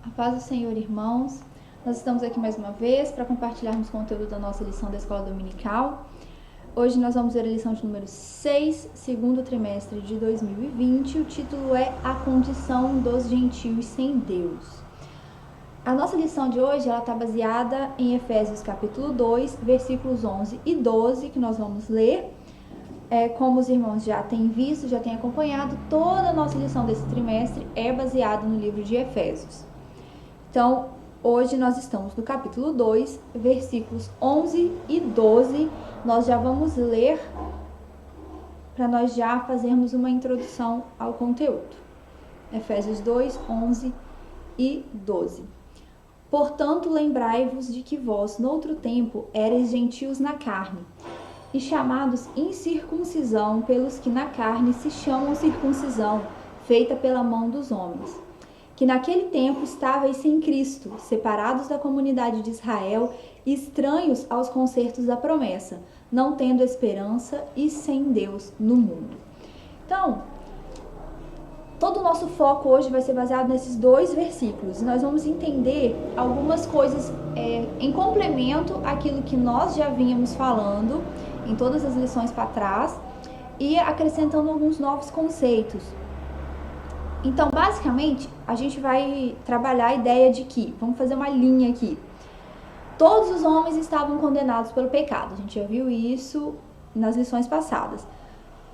A paz do Senhor, irmãos. Nós estamos aqui mais uma vez para compartilharmos conteúdo da nossa lição da Escola Dominical. Hoje nós vamos ver a lição de número 6, segundo trimestre de 2020. O título é A Condição dos Gentios sem Deus. A nossa lição de hoje está baseada em Efésios capítulo 2, versículos 11 e 12, que nós vamos ler. Como os irmãos já têm visto, já têm acompanhado, toda a nossa lição desse trimestre é baseada no livro de Efésios. Então, hoje nós estamos no capítulo 2, versículos 11 e 12. Nós já vamos ler para nós já fazermos uma introdução ao conteúdo. Efésios 2, 11 e 12. Portanto, lembrai-vos de que vós, noutro tempo, erais gentios na carne, e chamados incircuncisão pelos que na carne se chamam circuncisão, feita pela mão dos homens. Que naquele tempo estavais sem Cristo, separados da comunidade de Israel, estranhos aos concertos da promessa, não tendo esperança e sem Deus no mundo. Então, todo o nosso foco hoje vai ser baseado nesses dois versículos. Nós vamos entender algumas coisas em complemento àquilo que nós já vínhamos falando em todas as lições para trás e acrescentando alguns novos conceitos. Então, basicamente, a gente vai trabalhar a ideia de que, vamos fazer uma linha aqui, todos os homens estavam condenados pelo pecado. A gente já viu isso nas lições passadas.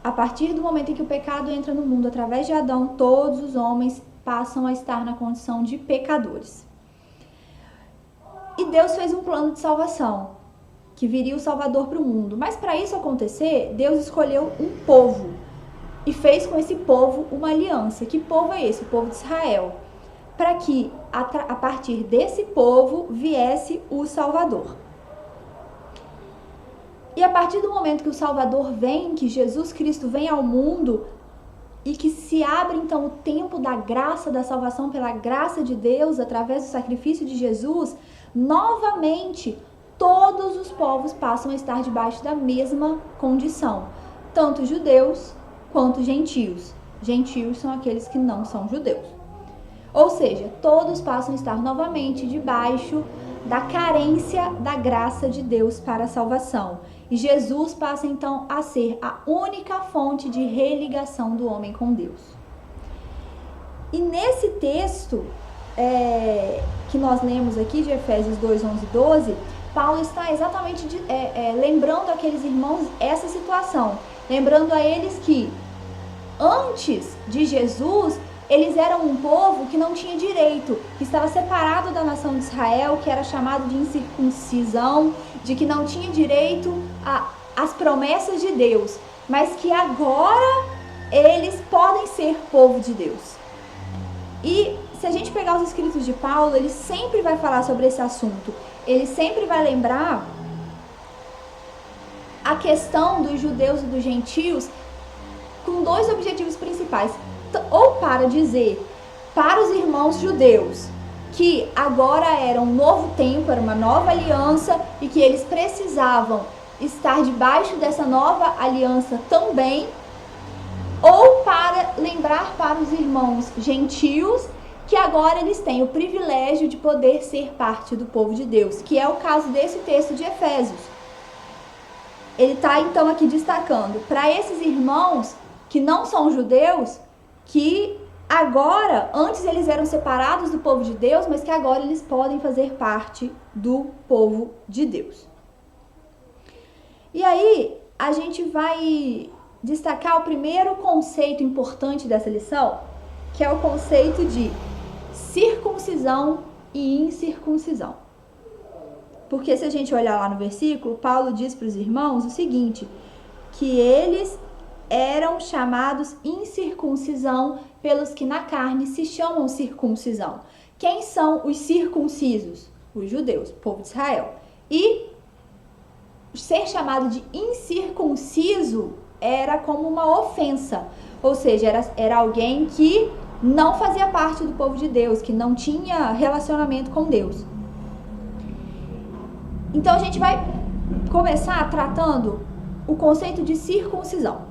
A partir do momento em que o pecado entra no mundo através de Adão, todos os homens passam a estar na condição de pecadores. E Deus fez um plano de salvação, que viria o Salvador para o mundo. Mas para isso acontecer, Deus escolheu um povo e fez com esse povo uma aliança. Que povo é esse? O povo de Israel. Para que a partir desse povo viesse o Salvador. E a partir do momento que o Salvador vem, que Jesus Cristo vem ao mundo e que se abre então o tempo da graça, da salvação pela graça de Deus através do sacrifício de Jesus, novamente todos os povos passam a estar debaixo da mesma condição, tanto judeus quanto gentios. Gentios são aqueles que não são judeus. Ou seja, todos passam a estar novamente debaixo da carência da graça de Deus para a salvação. E Jesus passa então a ser a única fonte de religação do homem com Deus. E nesse texto que nós lemos aqui de Efésios 2, 11 e 12, Paulo está exatamente lembrando àqueles irmãos essa situação. Lembrando a eles que antes de Jesus, eles eram um povo que não tinha direito, que estava separado da nação de Israel, que era chamado de incircuncisão, de que não tinha direito às promessas de Deus, mas que agora eles podem ser povo de Deus. E se a gente pegar os escritos de Paulo, ele sempre vai falar sobre esse assunto. Ele sempre vai lembrar a questão dos judeus e dos gentios com dois objetivos principais. Ou para dizer para os irmãos judeus que agora era um novo tempo, era uma nova aliança e que eles precisavam estar debaixo dessa nova aliança também, ou para lembrar para os irmãos gentios que agora eles têm o privilégio de poder ser parte do povo de Deus, que é o caso desse texto de Efésios. Ele está então aqui destacando para esses irmãos que não são judeus, que agora, antes eles eram separados do povo de Deus, mas que agora eles podem fazer parte do povo de Deus. E aí, a gente vai destacar o primeiro conceito importante dessa lição, que é o conceito de circuncisão e incircuncisão. Porque se a gente olhar lá no versículo, Paulo diz para os irmãos o seguinte, que eles eram chamados incircuncisão pelos que na carne se chamam circuncisão. Quem são os circuncisos? Os judeus, o povo de Israel. E ser chamado de incircunciso era como uma ofensa, ou seja, era alguém que não fazia parte do povo de Deus, que não tinha relacionamento com Deus. Então a gente vai começar tratando o conceito de circuncisão.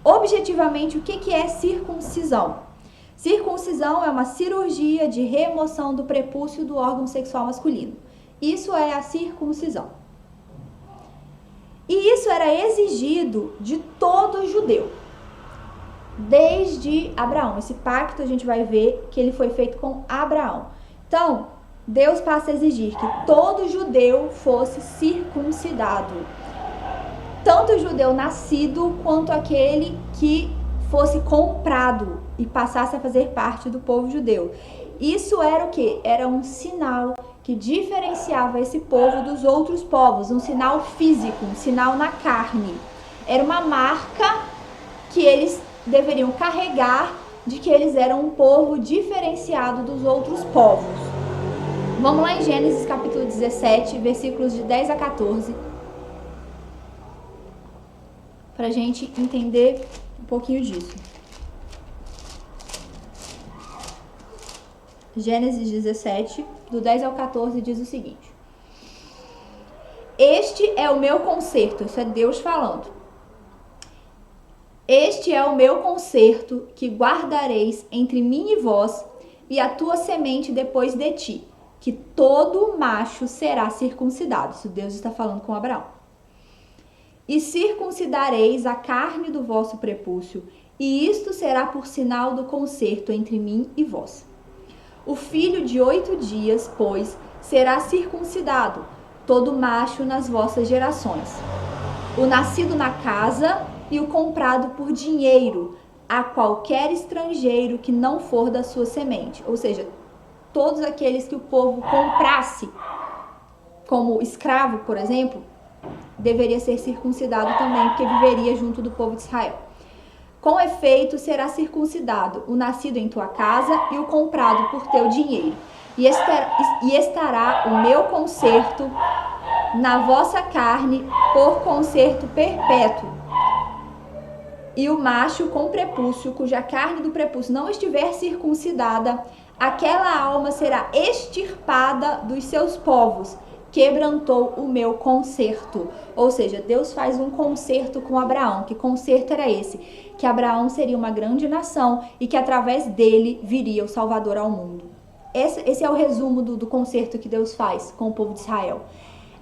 Objetivamente, o que é circuncisão? Circuncisão é uma cirurgia de remoção do prepúcio do órgão sexual masculino. Isso é a circuncisão. E isso era exigido de todo judeu, desde Abraão. Esse pacto a gente vai ver que ele foi feito com Abraão. Então, Deus passa a exigir que todo judeu fosse circuncidado. Tanto o judeu nascido quanto aquele que fosse comprado e passasse a fazer parte do povo judeu. Isso era o quê? Era um sinal que diferenciava esse povo dos outros povos, um sinal físico, um sinal na carne. Era uma marca que eles deveriam carregar de que eles eram um povo diferenciado dos outros povos. Vamos lá em Gênesis capítulo 17, versículos de 10 a 14, para a gente entender um pouquinho disso. Gênesis 17, do 10 ao 14, diz o seguinte: Este é o meu concerto, isso é Deus falando. Este é o meu concerto que guardareis entre mim e vós e a tua semente depois de ti, que todo macho será circuncidado. Isso Deus está falando com Abraão. E circuncidareis a carne do vosso prepúcio, e isto será por sinal do concerto entre mim e vós. O filho de 8 dias, pois, será circuncidado, todo macho nas vossas gerações. O nascido na casa e o comprado por dinheiro a qualquer estrangeiro que não for da sua semente. Ou seja, todos aqueles que o povo comprasse, como escravo, por exemplo, deveria ser circuncidado também, porque viveria junto do povo de Israel. Com efeito, será circuncidado o nascido em tua casa e o comprado por teu dinheiro. E estará o meu concerto na vossa carne por concerto perpétuo. E o macho com prepúcio, cuja carne do prepúcio não estiver circuncidada, aquela alma será extirpada dos seus povos. Quebrantou o meu concerto. Ou seja, Deus faz um concerto com Abraão. Que concerto era esse? Que Abraão seria uma grande nação e que através dele viria o Salvador ao mundo. Esse é o resumo do concerto que Deus faz com o povo de Israel,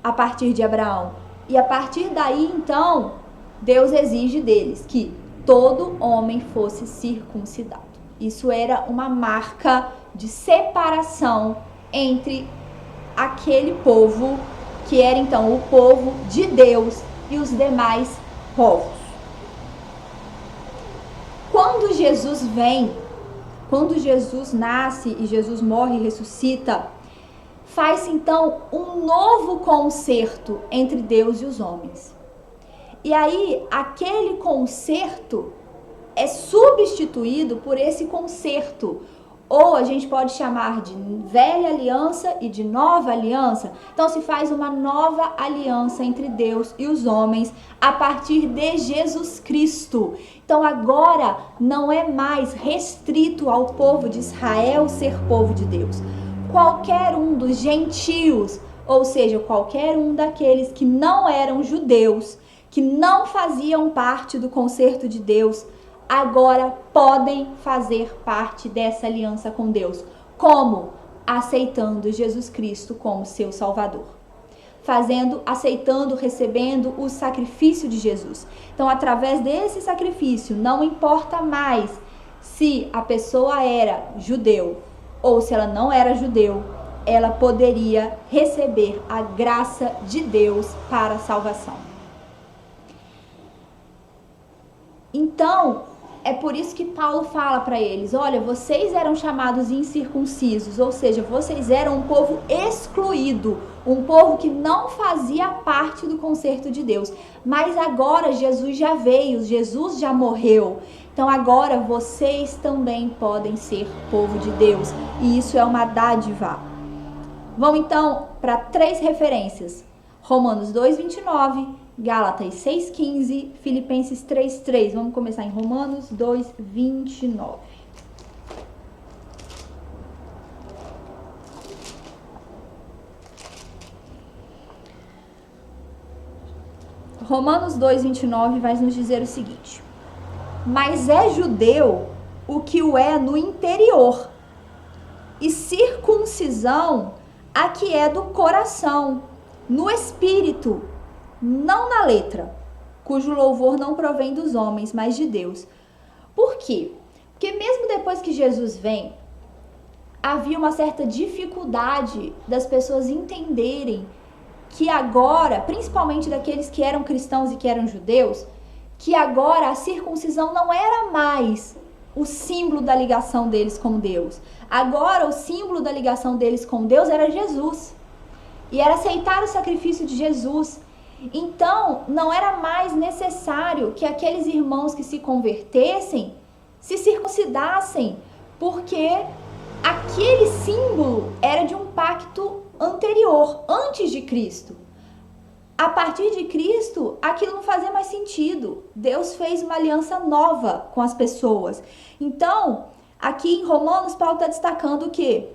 a partir de Abraão. E a partir daí, então, Deus exige deles que todo homem fosse circuncidado. Isso era uma marca de separação entre aquele povo, que era então o povo de Deus, e os demais povos. Quando Jesus vem, quando Jesus nasce e Jesus morre e ressuscita, faz-se então um novo concerto entre Deus e os homens. E aí, aquele concerto é substituído por esse concerto, ou a gente pode chamar de velha aliança e de nova aliança. Então se faz uma nova aliança entre Deus e os homens a partir de Jesus Cristo. Então agora não é mais restrito ao povo de Israel ser povo de Deus. Qualquer um dos gentios, ou seja, qualquer um daqueles que não eram judeus, que não faziam parte do concerto de Deus, agora podem fazer parte dessa aliança com Deus. Como? Aceitando Jesus Cristo como seu Salvador. Aceitando, recebendo o sacrifício de Jesus. Então, através desse sacrifício, não importa mais se a pessoa era judeu ou se ela não era judeu, ela poderia receber a graça de Deus para a salvação. Então, é por isso que Paulo fala para eles: olha, vocês eram chamados incircuncisos, ou seja, vocês eram um povo excluído, um povo que não fazia parte do concerto de Deus. Mas agora Jesus já veio, Jesus já morreu. Então agora vocês também podem ser povo de Deus. E isso é uma dádiva. Vamos então para 3 referências. Romanos 2:29, Gálatas 6:15, Filipenses 3:3. Vamos começar em Romanos 2:29. Romanos 2:29 vai nos dizer o seguinte: mas é judeu o que o é no interior, e circuncisão a que é do coração, no espírito, não na letra, cujo louvor não provém dos homens, mas de Deus. Por quê? Porque mesmo depois que Jesus vem, havia uma certa dificuldade das pessoas entenderem que agora, principalmente daqueles que eram cristãos e que eram judeus, que agora a circuncisão não era mais o símbolo da ligação deles com Deus. Agora o símbolo da ligação deles com Deus era Jesus. E era aceitar o sacrifício de Jesus. Então, não era mais necessário que aqueles irmãos que se convertessem se circuncidassem, porque aquele símbolo era de um pacto anterior, antes de Cristo. A partir de Cristo, aquilo não fazia mais sentido. Deus fez uma aliança nova com as pessoas. Então, aqui em Romanos, Paulo está destacando que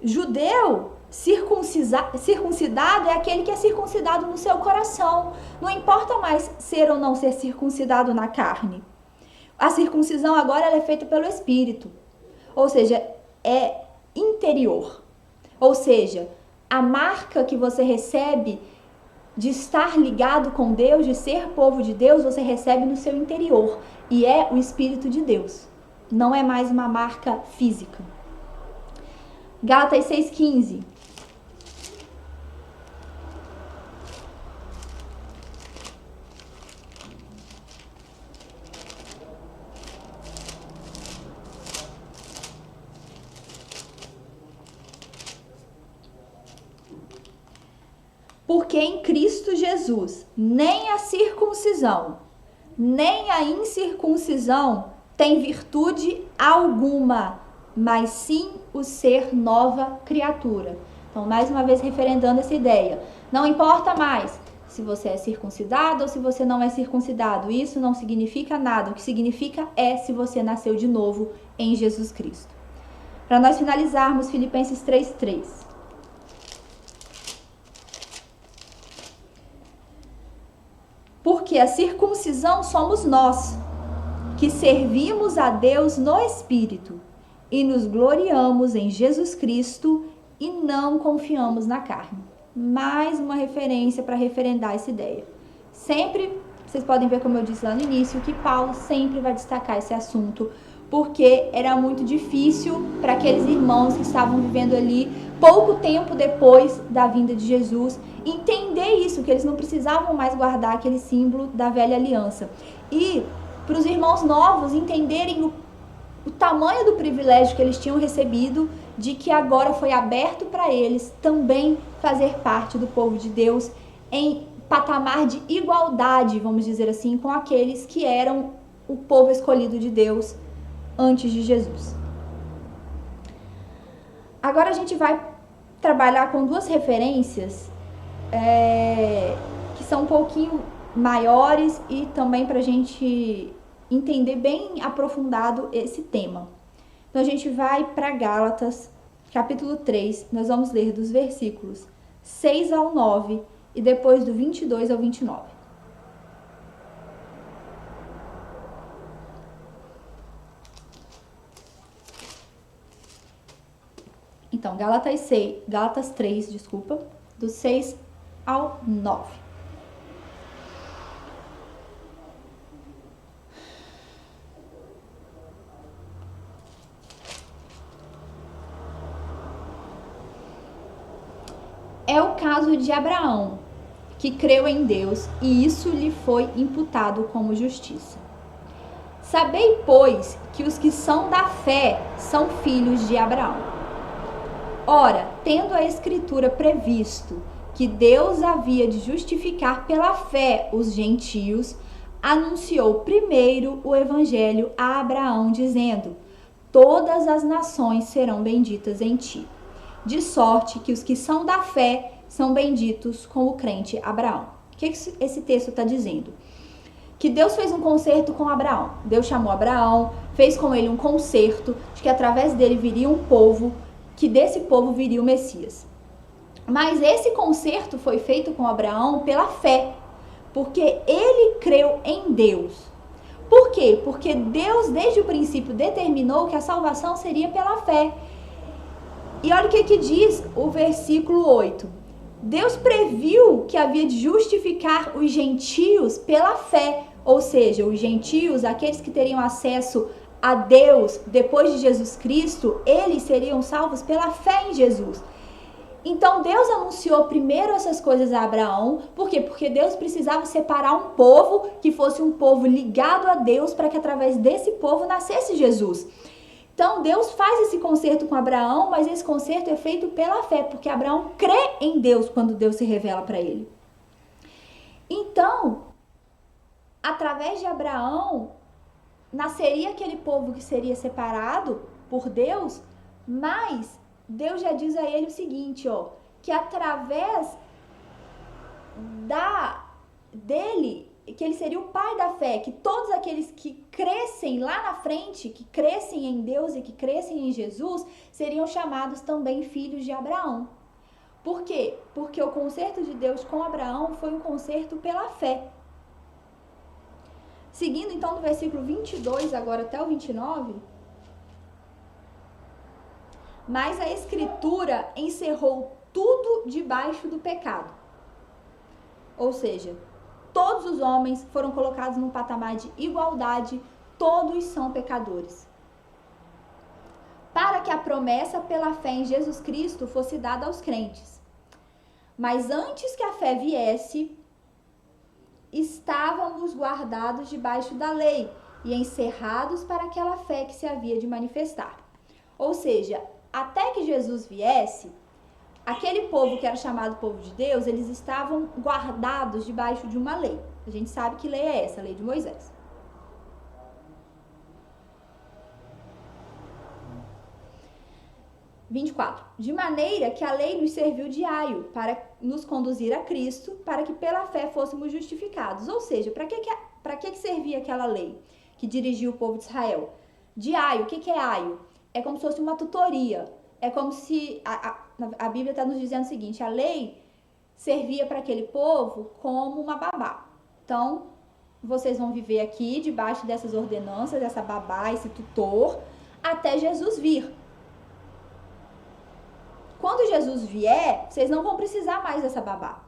judeu circuncidado é aquele que é circuncidado no seu coração. Não importa mais ser ou não ser circuncidado na carne. A circuncisão agora ela é feita pelo Espírito. Ou seja, é interior. Ou seja, a marca que você recebe de estar ligado com Deus, de ser povo de Deus, você recebe no seu interior. E é o Espírito de Deus. Não é mais uma marca física. Gálatas 6,15. Porque em Cristo Jesus, nem a circuncisão, nem a incircuncisão tem virtude alguma, mas sim o ser nova criatura. Então, mais uma vez, referendando essa ideia. Não importa mais se você é circuncidado ou se você não é circuncidado. Isso não significa nada. O que significa é se você nasceu de novo em Jesus Cristo. Para nós finalizarmos, Filipenses 3:3. Porque a circuncisão somos nós, que servimos a Deus no Espírito e nos gloriamos em Jesus Cristo e não confiamos na carne. Mais uma referência para referendar essa ideia. Sempre, vocês podem ver como eu disse lá no início, que Paulo sempre vai destacar esse assunto, porque era muito difícil para aqueles irmãos que estavam vivendo ali pouco tempo depois da vinda de Jesus entender isso, que eles não precisavam mais guardar aquele símbolo da velha aliança. E para os irmãos novos entenderem o tamanho do privilégio que eles tinham recebido, de que agora foi aberto para eles também fazer parte do povo de Deus em patamar de igualdade, vamos dizer assim, com aqueles que eram o povo escolhido de Deus antes de Jesus. Agora a gente vai trabalhar com duas referências que são um pouquinho maiores e também para a gente entender bem aprofundado esse tema. Então a gente vai para Gálatas, capítulo 3, nós vamos ler dos versículos 6 ao 9 e depois do 22 ao 29. Então, Gálatas 3, do 6 ao 9. É o caso de Abraão, que creu em Deus e isso lhe foi imputado como justiça. Sabei, pois, que os que são da fé são filhos de Abraão. Ora, tendo a Escritura previsto que Deus havia de justificar pela fé os gentios, anunciou primeiro o evangelho a Abraão, dizendo: todas as nações serão benditas em ti. De sorte que os que são da fé são benditos com o crente Abraão. O que esse texto está dizendo? Que Deus fez um concerto com Abraão. Deus chamou Abraão, fez com ele um concerto de que através dele viria um povo, que desse povo viria o Messias. Mas esse concerto foi feito com Abraão pela fé, porque ele creu em Deus. Por quê? Porque Deus, desde o princípio, determinou que a salvação seria pela fé. E olha o que diz o versículo 8. Deus previu que havia de justificar os gentios pela fé. Ou seja, os gentios, aqueles que teriam acesso a Deus depois de Jesus Cristo, eles seriam salvos pela fé em Jesus. Então Deus anunciou primeiro essas coisas a Abraão. Por quê? Porque Deus precisava separar um povo que fosse um povo ligado a Deus para que através desse povo nascesse Jesus. Então Deus faz esse concerto com Abraão, mas esse concerto é feito pela fé, porque Abraão crê em Deus quando Deus se revela para ele. Então, através de Abraão, nasceria aquele povo que seria separado por Deus, mas Deus já diz a ele o seguinte, que através dele, que ele seria o pai da fé, que todos aqueles que crescem lá na frente, que crescem em Deus e que crescem em Jesus, seriam chamados também filhos de Abraão. Por quê? Porque o concerto de Deus com Abraão foi um concerto pela fé. Seguindo então do versículo 22 agora até o 29... Mas a Escritura encerrou tudo debaixo do pecado. Ou seja, todos os homens foram colocados num patamar de igualdade, todos são pecadores. Para que a promessa pela fé em Jesus Cristo fosse dada aos crentes. Mas antes que a fé viesse, estávamos guardados debaixo da lei e encerrados para aquela fé que se havia de manifestar. Ou seja, até que Jesus viesse, aquele povo que era chamado povo de Deus, eles estavam guardados debaixo de uma lei. A gente sabe que lei é essa, a lei de Moisés. « 24. De maneira que a lei nos serviu de aio para nos conduzir a Cristo, para que pela fé fôssemos justificados. Ou seja, para que servia aquela lei que dirigia o povo de Israel? De aio, o que é aio? É como se fosse uma tutoria. É como se a Bíblia está nos dizendo o seguinte, a lei servia para aquele povo como uma babá. Então, vocês vão viver aqui debaixo dessas ordenanças, dessa babá, esse tutor, até Jesus vir. Quando Jesus vier, vocês não vão precisar mais dessa babá.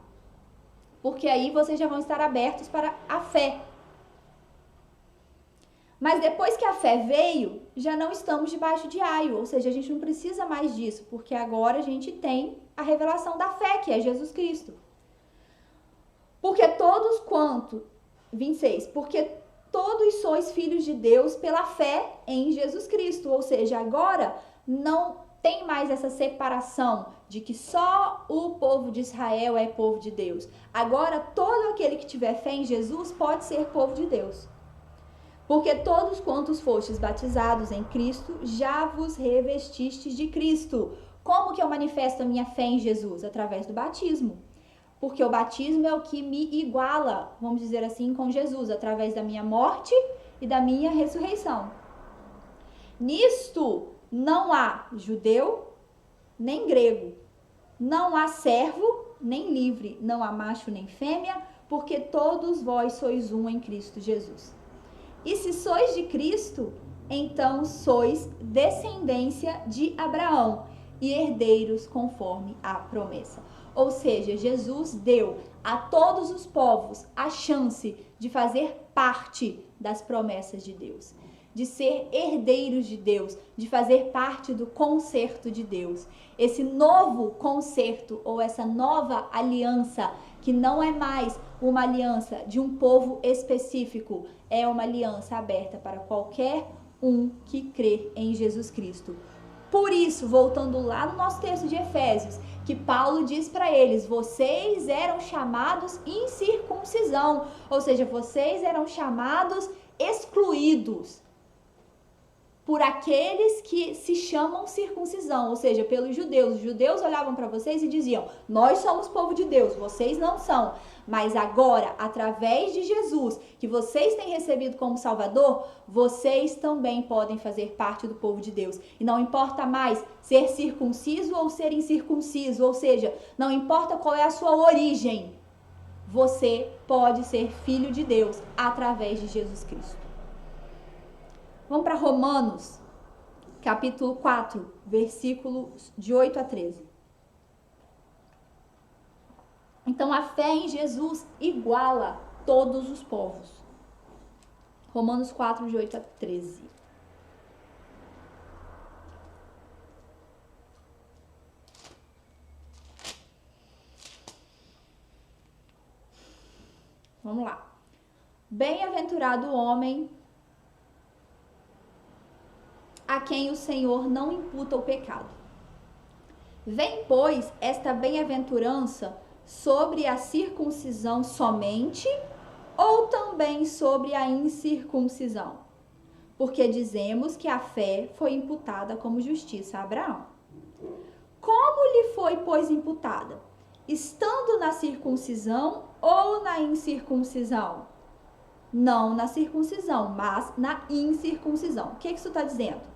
Porque aí vocês já vão estar abertos para a fé. Mas depois que a fé veio, já não estamos debaixo de aio, ou seja, a gente não precisa mais disso, porque agora a gente tem a revelação da fé, que é Jesus Cristo. Porque todos quanto, 26, porque todos sois filhos de Deus pela fé em Jesus Cristo, ou seja, agora não tem mais essa separação de que só o povo de Israel é povo de Deus. Agora todo aquele que tiver fé em Jesus pode ser povo de Deus. Porque todos quantos fostes batizados em Cristo, já vos revestistes de Cristo. Como que eu manifesto a minha fé em Jesus? Através do batismo. Porque o batismo é o que me iguala, vamos dizer assim, com Jesus, através da minha morte e da minha ressurreição. Nisto não há judeu, nem grego. Não há servo, nem livre. Não há macho, nem fêmea, porque todos vós sois um em Cristo Jesus. E se sois de Cristo, então sois descendência de Abraão e herdeiros conforme a promessa. Ou seja, Jesus deu a todos os povos a chance de fazer parte das promessas de Deus, de ser herdeiros de Deus, de fazer parte do concerto de Deus. Esse novo concerto ou essa nova aliança, que não é mais uma aliança de um povo específico, é uma aliança aberta para qualquer um que crê em Jesus Cristo. Por isso, voltando lá no nosso texto de Efésios, que Paulo diz para eles, vocês eram chamados incircuncisão, ou seja, vocês eram chamados excluídos por aqueles que se chamam circuncisão, ou seja, pelos judeus. Os judeus olhavam para vocês e diziam, nós somos povo de Deus, vocês não são. Mas agora, através de Jesus, que vocês têm recebido como Salvador, vocês também podem fazer parte do povo de Deus. E não importa mais ser circunciso ou ser incircunciso, ou seja, não importa qual é a sua origem, você pode ser filho de Deus através de Jesus Cristo. Vamos para Romanos, capítulo 4, versículos de 8 a 13. Então, a fé em Jesus iguala todos os povos. Romanos 4, de 8 a 13. Vamos lá. Bem-aventurado o homem a quem o Senhor não imputa o pecado. Vem, pois, esta bem-aventurança sobre a circuncisão somente ou também sobre a incircuncisão? Porque dizemos que a fé foi imputada como justiça a Abraão. Como lhe foi, pois, imputada? Estando na circuncisão ou na incircuncisão? Não na circuncisão, mas na incircuncisão. O que isso está dizendo?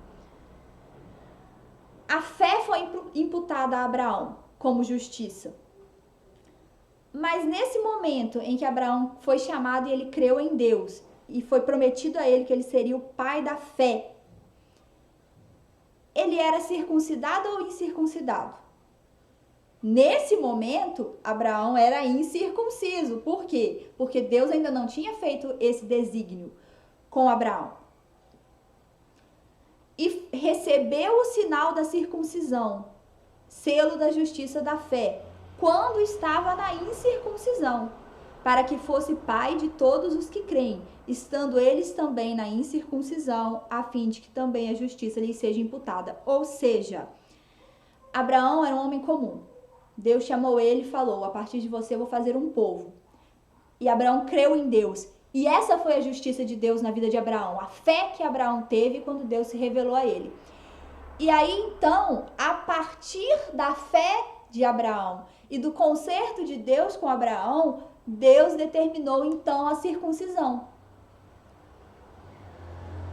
A fé foi imputada a Abraão como justiça. Mas nesse momento em que Abraão foi chamado e ele creu em Deus, e foi prometido a ele que ele seria o pai da fé, ele era circuncidado ou incircuncidado? Nesse momento, Abraão era incircunciso. Por quê? Porque Deus ainda não tinha feito esse desígnio com Abraão. E recebeu o sinal da circuncisão, selo da justiça da fé, quando estava na incircuncisão, para que fosse pai de todos os que creem, estando eles também na incircuncisão, a fim de que também a justiça lhes seja imputada. Ou seja, Abraão era um homem comum. Deus chamou ele e falou: a partir de você eu vou fazer um povo. E Abraão creu em Deus. E essa foi a justiça de Deus na vida de Abraão, a fé que Abraão teve quando Deus se revelou a ele. E aí então, a partir da fé de Abraão e do concerto de Deus com Abraão, Deus determinou então a circuncisão.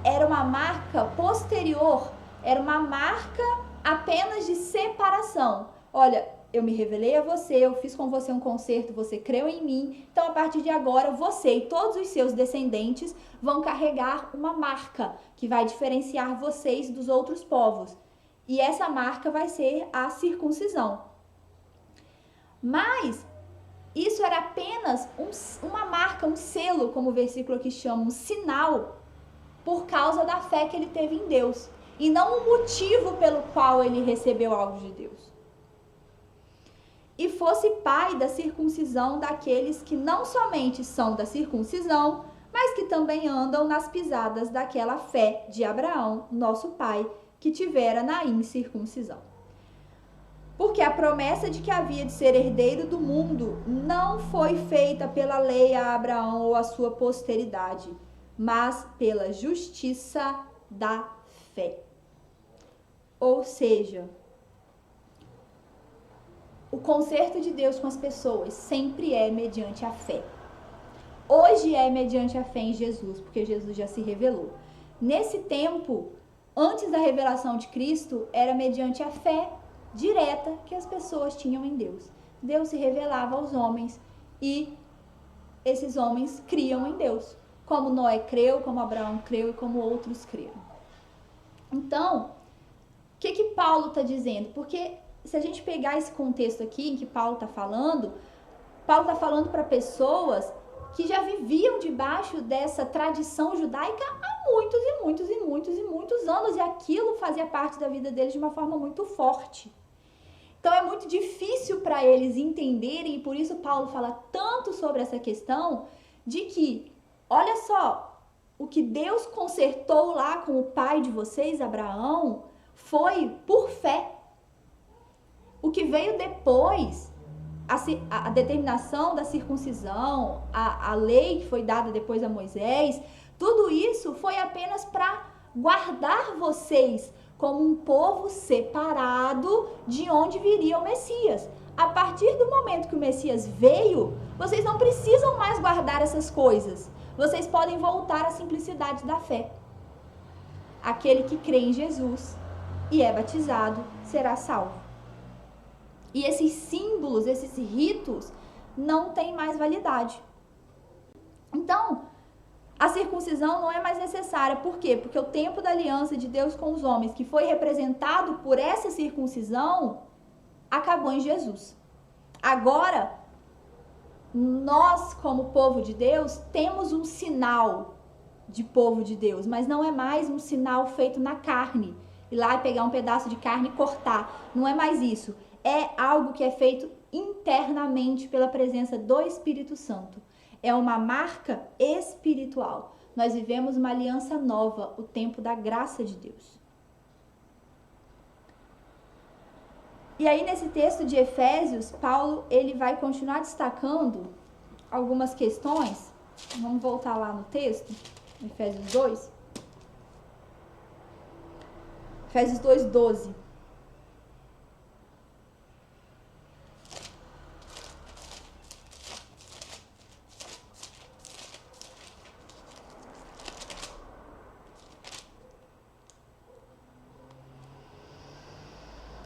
Era uma marca posterior, era uma marca apenas de separação. Olha, eu me revelei a você, eu fiz com você um concerto, você creu em mim, então a partir de agora você e todos os seus descendentes vão carregar uma marca que vai diferenciar vocês dos outros povos. E essa marca vai ser a circuncisão. Mas isso era apenas uma marca, um selo, como o versículo aqui chama, um sinal, por causa da fé que ele teve em Deus, e não o motivo pelo qual ele recebeu algo de Deus. E fosse pai da circuncisão daqueles que não somente são da circuncisão, mas que também andam nas pisadas daquela fé de Abraão, nosso pai, que tivera na incircuncisão. Porque a promessa de que havia de ser herdeiro do mundo não foi feita pela lei a Abraão ou a sua posteridade, mas pela justiça da fé. Ou seja, o concerto de Deus com as pessoas sempre é mediante a fé. Hoje é mediante a fé em Jesus, porque Jesus já se revelou. Nesse tempo, antes da revelação de Cristo, era mediante a fé direta que as pessoas tinham em Deus. Deus se revelava aos homens e esses homens criam em Deus. Como Noé creu, como Abraão creu e como outros creram. Então, o que Paulo está dizendo? Porque se a gente pegar esse contexto aqui em que Paulo está falando para pessoas que já viviam debaixo dessa tradição judaica há muitos anos, e aquilo fazia parte da vida deles de uma forma muito forte. Então é muito difícil para eles entenderem, e por isso Paulo fala tanto sobre essa questão de que, olha só, o que Deus consertou lá com o pai de vocês, Abraão, foi por fé. O que veio depois, a determinação da circuncisão, a lei que foi dada depois a Moisés, tudo isso foi apenas para guardar vocês como um povo separado de onde viria o Messias. A partir do momento que o Messias veio, vocês não precisam mais guardar essas coisas. Vocês podem voltar à simplicidade da fé. Aquele que crê em Jesus e é batizado será salvo. E esses símbolos, esses ritos, não têm mais validade. Então, a circuncisão não é mais necessária. Por quê? Porque o tempo da aliança de Deus com os homens, que foi representado por essa circuncisão, acabou em Jesus. Agora, nós, como povo de Deus, temos um sinal de povo de Deus, mas não é mais um sinal feito na carne. Ir lá e pegar um pedaço de carne e cortar. Não é mais isso. É algo que é feito internamente pela presença do Espírito Santo. É uma marca espiritual. Nós vivemos uma aliança nova, o tempo da graça de Deus. E aí, nesse texto de Efésios, Paulo ele vai continuar destacando algumas questões. Vamos voltar lá no texto, Efésios 2. Efésios 2:12.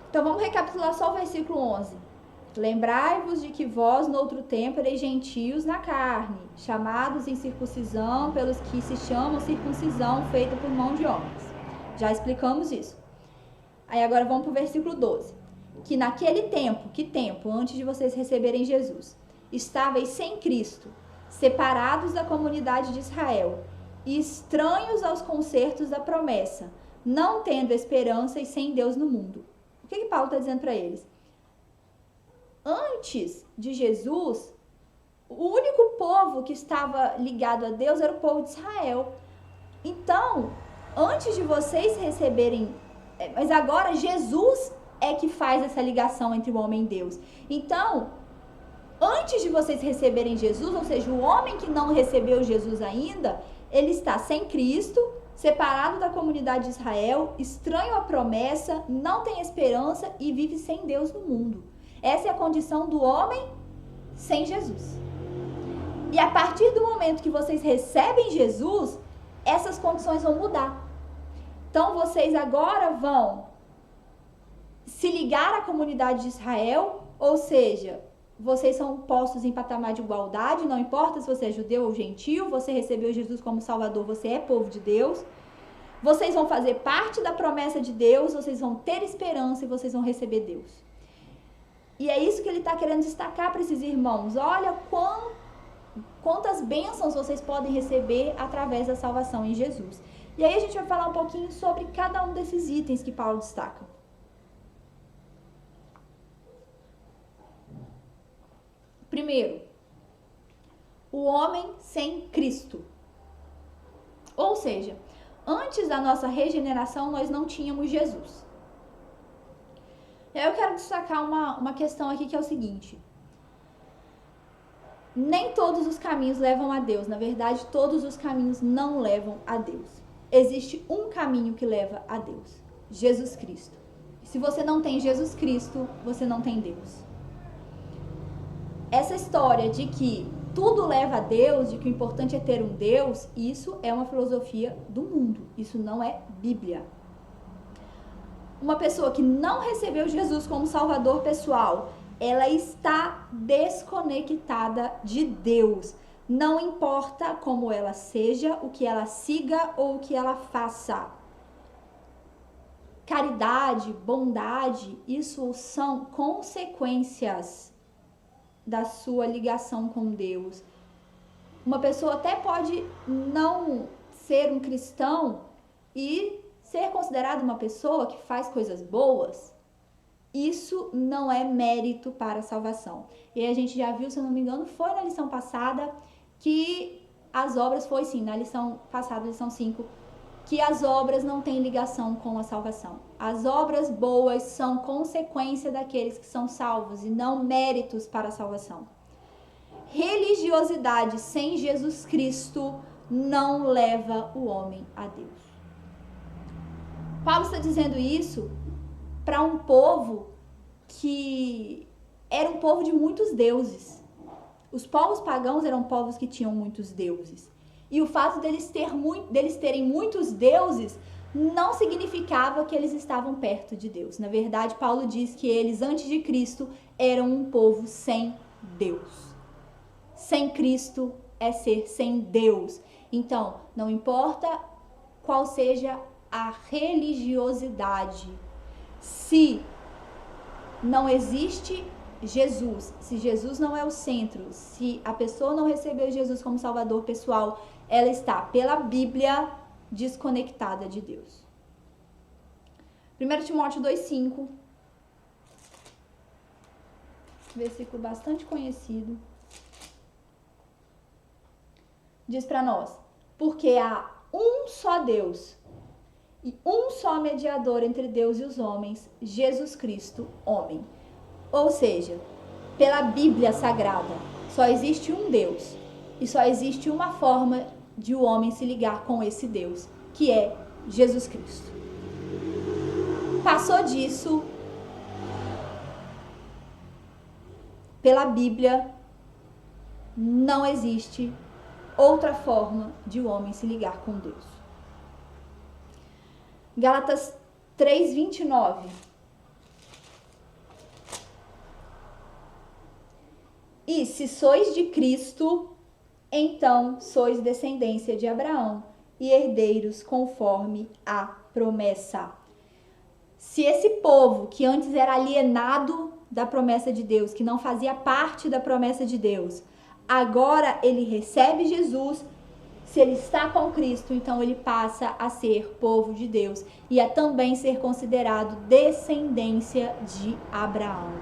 Então vamos recapitular só o versículo 11. Lembrai-vos de que vós, no outro tempo, ereis gentios na carne, chamados em circuncisão pelos que se chamam circuncisão feita por mão de homens. Já explicamos isso. Aí agora vamos para o versículo 12. Que naquele tempo, que tempo? Antes de vocês receberem Jesus, estáveis sem Cristo, separados da comunidade de Israel, e estranhos aos concertos da promessa, não tendo esperança e sem Deus no mundo. O que Paulo está dizendo para eles? Antes de Jesus, o único povo que estava ligado a Deus era o povo de Israel. Então, antes de vocês receberem... Mas agora Jesus é que faz essa ligação entre o homem e Deus. Então, antes de vocês receberem Jesus, ou seja, o homem que não recebeu Jesus ainda, ele está sem Cristo, separado da comunidade de Israel, estranho à promessa, não tem esperança e vive sem Deus no mundo. Essa é a condição do homem sem Jesus. E a partir do momento que vocês recebem Jesus, essas condições vão mudar. Então vocês agora vão se ligar à comunidade de Israel, ou seja, vocês são postos em patamar de igualdade, não importa se você é judeu ou gentil, você recebeu Jesus como Salvador, você é povo de Deus. Vocês vão fazer parte da promessa de Deus, vocês vão ter esperança e vocês vão receber Deus. E é isso que ele está querendo destacar para esses irmãos. Olha quantas bênçãos vocês podem receber através da salvação em Jesus. E aí a gente vai falar um pouquinho sobre cada um desses itens que Paulo destaca. Primeiro, o homem sem Cristo. Ou seja, antes da nossa regeneração, nós não tínhamos Jesus. E aí eu quero destacar uma questão aqui que é o seguinte. Nem todos os caminhos levam a Deus. Na verdade, todos os caminhos não levam a Deus. Existe um caminho que leva a Deus. Jesus Cristo. Se você não tem Jesus Cristo, você não tem Deus. Essa história de que tudo leva a Deus, de que o importante é ter um Deus, isso é uma filosofia do mundo. Isso não é Bíblia. Uma pessoa que não recebeu Jesus como Salvador pessoal, ela está desconectada de Deus. Não importa como ela seja, o que ela siga ou o que ela faça. Caridade, bondade, isso são consequências da sua ligação com Deus. Uma pessoa até pode não ser um cristão e ser considerada uma pessoa que faz coisas boas. Isso não é mérito para a salvação. E a gente já viu, se eu não me engano, foi na lição passada, que as obras, foi sim, na lição passada, lição 5, que as obras não têm ligação com a salvação. As obras boas são consequência daqueles que são salvos e não méritos para a salvação. Religiosidade sem Jesus Cristo não leva o homem a Deus. Paulo está dizendo isso para um povo que era um povo de muitos deuses. Os povos pagãos eram povos que tinham muitos deuses. E o fato deles terem muitos deuses não significava que eles estavam perto de Deus. Na verdade, Paulo diz que eles, antes de Cristo, eram um povo sem Deus. Sem Cristo é ser sem Deus. Então, não importa qual seja a religiosidade, se não existe Jesus, se Jesus não é o centro, se a pessoa não recebeu Jesus como Salvador pessoal, ela está, pela Bíblia, desconectada de Deus. 1 Timóteo 2,5, versículo bastante conhecido, diz para nós: porque há um só Deus e um só mediador entre Deus e os homens, Jesus Cristo, homem. Ou seja, pela Bíblia Sagrada, só existe um Deus e só existe uma forma de o homem se ligar com esse Deus, que é Jesus Cristo. Passou disso, pela Bíblia, não existe outra forma de o homem se ligar com Deus. Gálatas 3:29. E se sois de Cristo, então sois descendência de Abraão e herdeiros conforme a promessa. Se esse povo que antes era alienado da promessa de Deus, que não fazia parte da promessa de Deus, agora ele recebe Jesus, se ele está com Cristo, então ele passa a ser povo de Deus e a também ser considerado descendência de Abraão.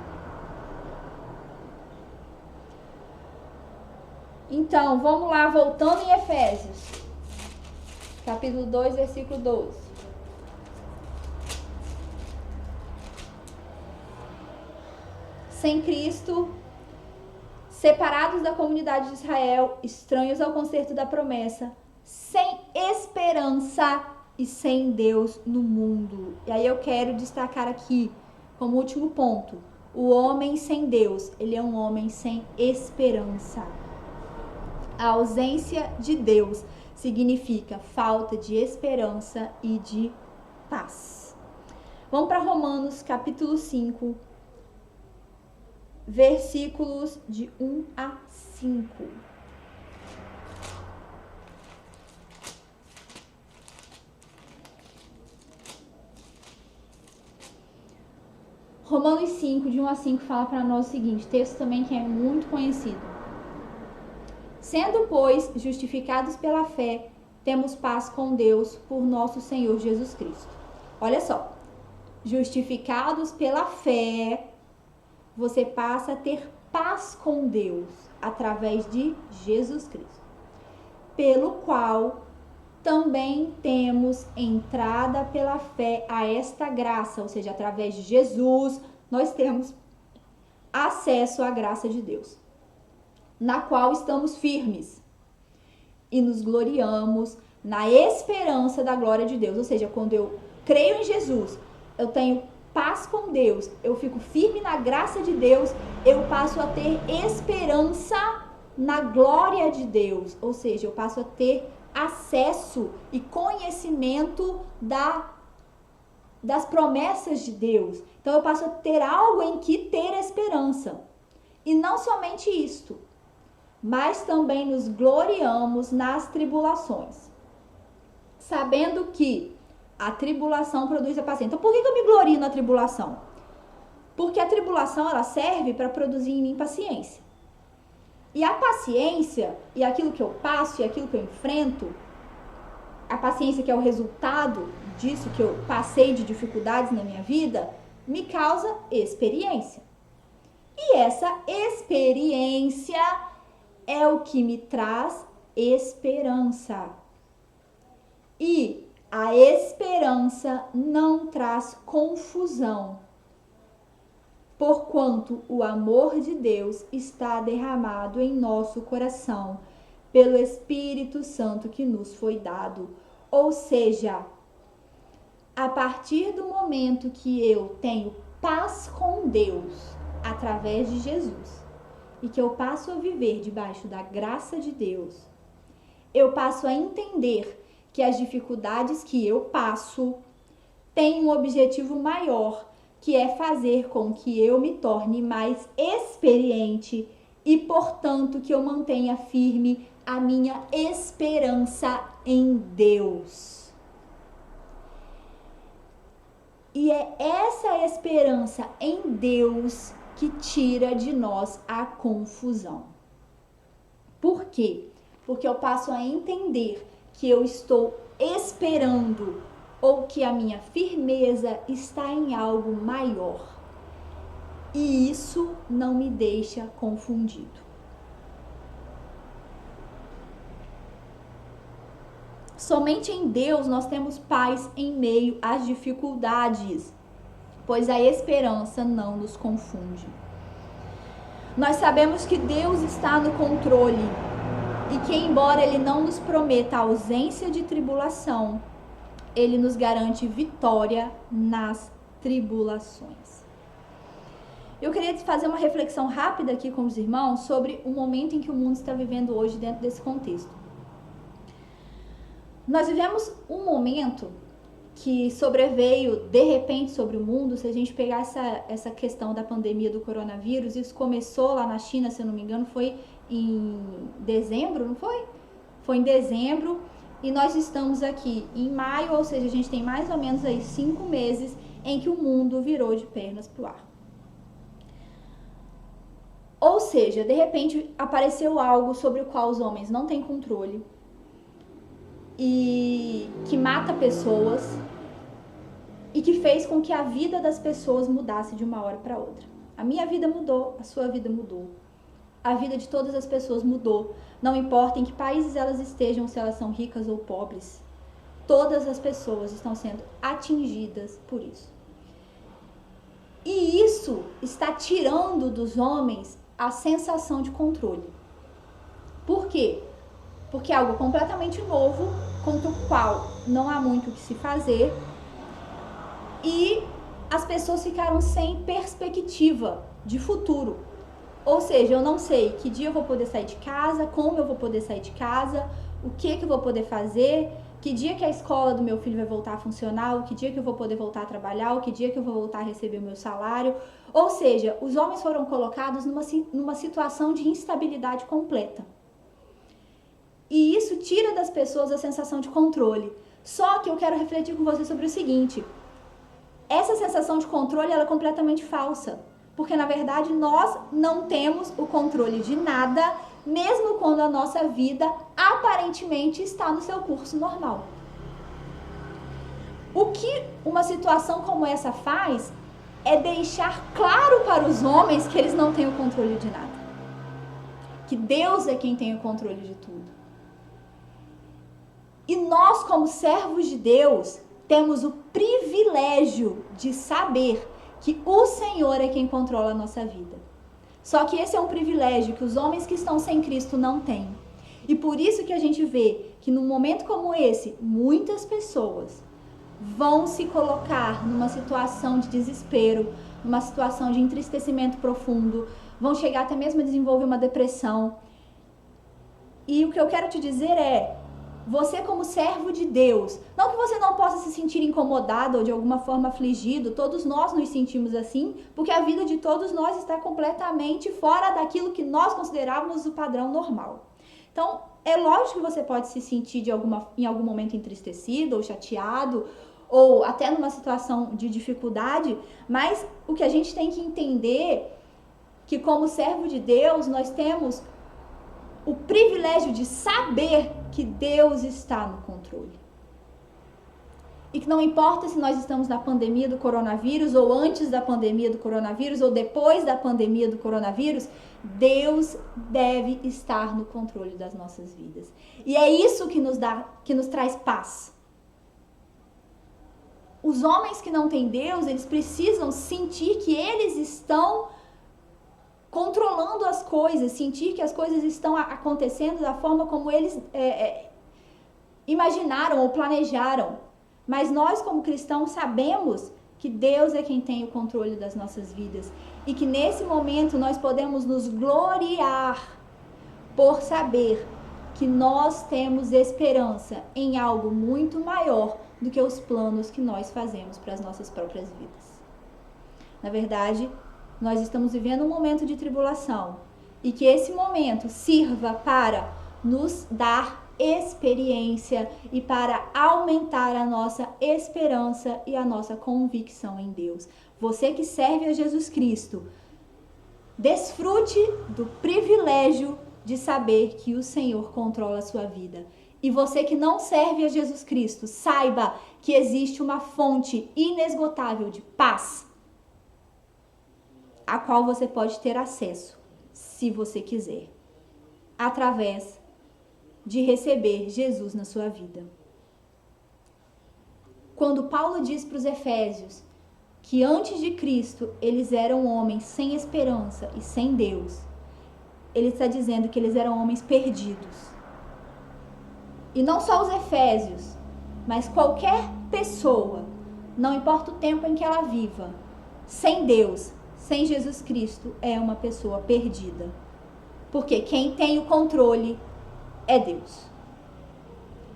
Então, vamos lá, voltando em Efésios, capítulo 2, versículo 12. Sem Cristo, separados da comunidade de Israel, estranhos ao concerto da promessa, sem esperança e sem Deus no mundo. E aí eu quero destacar aqui, como último ponto, o homem sem Deus, ele é um homem sem esperança. A ausência de Deus significa falta de esperança e de paz. Vamos para Romanos, capítulo 5, versículos de 1 a 5. Romanos 5, de 1 a 5, fala para nós o seguinte, texto também que é muito conhecido. Sendo, pois, justificados pela fé, temos paz com Deus por nosso Senhor Jesus Cristo. Olha só, justificados pela fé, você passa a ter paz com Deus através de Jesus Cristo, pelo qual também temos entrada pela fé a esta graça, ou seja, através de Jesus, nós temos acesso à graça de Deus, na qual estamos firmes e nos gloriamos na esperança da glória de Deus. Ou seja, quando eu creio em Jesus, eu tenho paz com Deus, eu fico firme na graça de Deus, eu passo a ter esperança na glória de Deus. Ou seja, eu passo a ter acesso e conhecimento das promessas de Deus. Então eu passo a ter algo em que ter esperança. E não somente isto, mas também nos gloriamos nas tribulações, sabendo que a tribulação produz a paciência. Então, por que eu me glorio na tribulação? Porque a tribulação, ela serve para produzir em mim paciência. E a paciência, e aquilo que eu passo, e aquilo que eu enfrento, a paciência que é o resultado disso que eu passei de dificuldades na minha vida, me causa experiência. E essa experiência é o que me traz esperança. E a esperança não traz confusão, porquanto o amor de Deus está derramado em nosso coração pelo Espírito Santo que nos foi dado. Ou seja, a partir do momento que eu tenho paz com Deus através de Jesus, e que eu passo a viver debaixo da graça de Deus, eu passo a entender que as dificuldades que eu passo têm um objetivo maior, que é fazer com que eu me torne mais experiente e, portanto, que eu mantenha firme a minha esperança em Deus. E é essa esperança em Deus que tira de nós a confusão. Por quê? Porque eu passo a entender que eu estou esperando ou que a minha firmeza está em algo maior. E isso não me deixa confundido. Somente em Deus nós temos paz em meio às dificuldades, pois a esperança não nos confunde. Nós sabemos que Deus está no controle e que, embora Ele não nos prometa a ausência de tribulação, Ele nos garante vitória nas tribulações. Eu queria fazer uma reflexão rápida aqui com os irmãos sobre o momento em que o mundo está vivendo hoje dentro desse contexto. Nós vivemos um momento que sobreveio de repente sobre o mundo. Se a gente pegar essa questão da pandemia do coronavírus, isso começou lá na China, se eu não me engano, foi em dezembro, não foi? Foi em dezembro e nós estamos aqui em maio, ou seja, a gente tem mais ou menos aí 5 meses em que o mundo virou de pernas pro ar. Ou seja, de repente apareceu algo sobre o qual os homens não têm controle e que mata pessoas e que fez com que a vida das pessoas mudasse de uma hora para outra. A minha vida mudou, a sua vida mudou. A vida de todas as pessoas mudou. Não importa em que países elas estejam, se elas são ricas ou pobres. Todas as pessoas estão sendo atingidas por isso. E isso está tirando dos homens a sensação de controle. Por quê? Porque é algo completamente novo, contra o qual não há muito o que se fazer, e as pessoas ficaram sem perspectiva de futuro. Ou seja, eu não sei que dia eu vou poder sair de casa, como eu vou poder sair de casa, o que eu vou poder fazer, que dia que a escola do meu filho vai voltar a funcionar, o que dia que eu vou poder voltar a trabalhar, o que dia que eu vou voltar a receber o meu salário. Ou seja, os homens foram colocados numa situação de instabilidade completa. E isso tira das pessoas a sensação de controle. Só que eu quero refletir com você sobre o seguinte: essa sensação de controle ela é completamente falsa. Porque, na verdade, nós não temos o controle de nada, mesmo quando a nossa vida aparentemente está no seu curso normal. O que uma situação como essa faz é deixar claro para os homens que eles não têm o controle de nada. Que Deus é quem tem o controle de tudo. E nós, como servos de Deus, temos o privilégio de saber que o Senhor é quem controla a nossa vida. Só que esse é um privilégio que os homens que estão sem Cristo não têm. E por isso que a gente vê que num momento como esse, muitas pessoas vão se colocar numa situação de desespero, numa situação de entristecimento profundo, vão chegar até mesmo a desenvolver uma depressão. E o que eu quero te dizer é: você como servo de Deus, não que você não possa se sentir incomodado ou de alguma forma afligido, todos nós nos sentimos assim, porque a vida de todos nós está completamente fora daquilo que nós considerávamos o padrão normal. Então, é lógico que você pode se sentir em algum momento entristecido ou chateado, ou até numa situação de dificuldade, mas o que a gente tem que entender é que como servo de Deus, nós temos o privilégio de saber que Deus está no controle. E que não importa se nós estamos na pandemia do coronavírus, ou antes da pandemia do coronavírus, ou depois da pandemia do coronavírus, Deus deve estar no controle das nossas vidas. E é isso que nos traz paz. Os homens que não têm Deus, eles precisam sentir que eles estão controlando as coisas, sentir que as coisas estão acontecendo da forma como eles imaginaram ou planejaram. Mas nós, como cristãos, sabemos que Deus é quem tem o controle das nossas vidas e que nesse momento nós podemos nos gloriar por saber que nós temos esperança em algo muito maior do que os planos que nós fazemos para as nossas próprias vidas. Na verdade, nós estamos vivendo um momento de tribulação e que esse momento sirva para nos dar experiência e para aumentar a nossa esperança e a nossa convicção em Deus. Você que serve a Jesus Cristo, desfrute do privilégio de saber que o Senhor controla a sua vida. E você que não serve a Jesus Cristo, saiba que existe uma fonte inesgotável de paz, a qual você pode ter acesso, se você quiser, através de receber Jesus na sua vida. Quando Paulo diz para os Efésios que antes de Cristo eles eram homens sem esperança e sem Deus, ele está dizendo que eles eram homens perdidos. E não só os Efésios, mas qualquer pessoa, não importa o tempo em que ela viva, sem Deus, sem Jesus Cristo, é uma pessoa perdida. Porque quem tem o controle é Deus.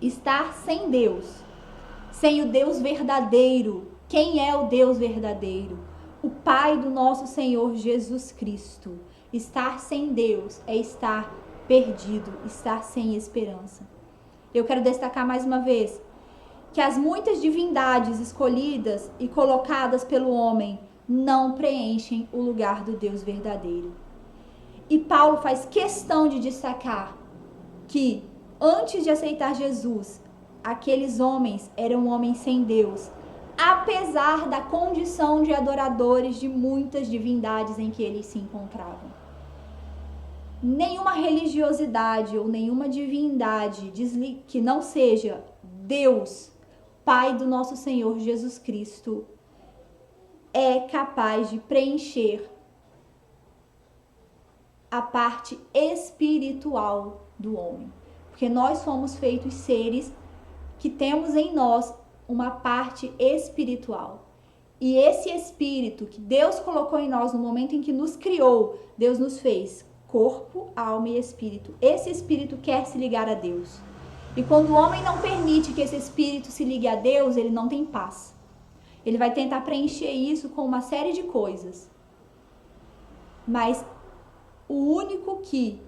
Estar sem Deus, sem o Deus verdadeiro. Quem é o Deus verdadeiro? O Pai do nosso Senhor Jesus Cristo. Estar sem Deus é estar perdido, estar sem esperança. Eu quero destacar mais uma vez que as muitas divindades escolhidas e colocadas pelo homem não preenchem o lugar do Deus verdadeiro. E Paulo faz questão de destacar que antes de aceitar Jesus, aqueles homens eram homens sem Deus, apesar da condição de adoradores de muitas divindades em que eles se encontravam. Nenhuma religiosidade ou nenhuma divindade que não seja Deus, Pai do nosso Senhor Jesus Cristo, é capaz de preencher a parte espiritual do homem. Porque nós somos feitos seres que temos em nós uma parte espiritual. E esse espírito que Deus colocou em nós no momento em que nos criou, Deus nos fez corpo, alma e espírito. Esse espírito quer se ligar a Deus. E quando o homem não permite que esse espírito se ligue a Deus, ele não tem paz. Ele vai tentar preencher isso com uma série de coisas. Mas o único que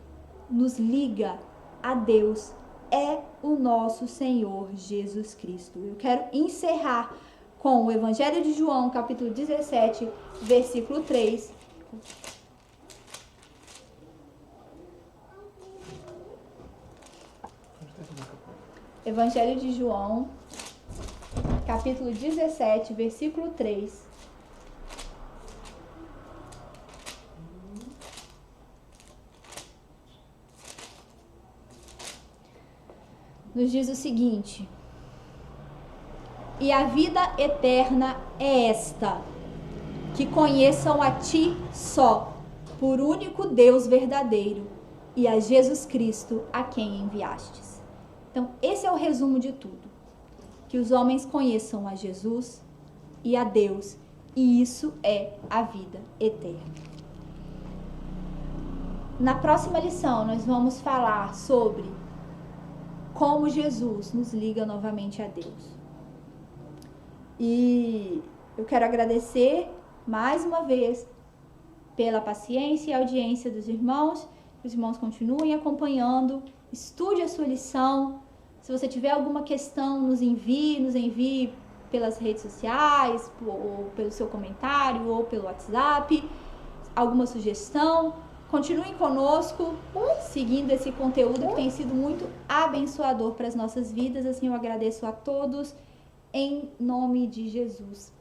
nos liga a Deus é o nosso Senhor Jesus Cristo. Eu quero encerrar com o Evangelho de João, capítulo 17, versículo 3. Evangelho de João, capítulo 17, versículo 3. Nos diz o seguinte: e a vida eterna é esta, que conheçam a ti só, por único Deus verdadeiro, e a Jesus Cristo, a quem enviastes. Então, esse é o resumo de tudo. Que os homens conheçam a Jesus e a Deus, e isso é a vida eterna. Na próxima lição, nós vamos falar sobre como Jesus nos liga novamente a Deus. E eu quero agradecer mais uma vez pela paciência e audiência dos irmãos. Os irmãos continuem acompanhando, estude a sua lição. Se você tiver alguma questão, nos envie pelas redes sociais, ou pelo seu comentário, ou pelo WhatsApp. Alguma sugestão, continuem conosco, seguindo esse conteúdo que tem sido muito abençoador para as nossas vidas. Assim eu agradeço a todos, em nome de Jesus.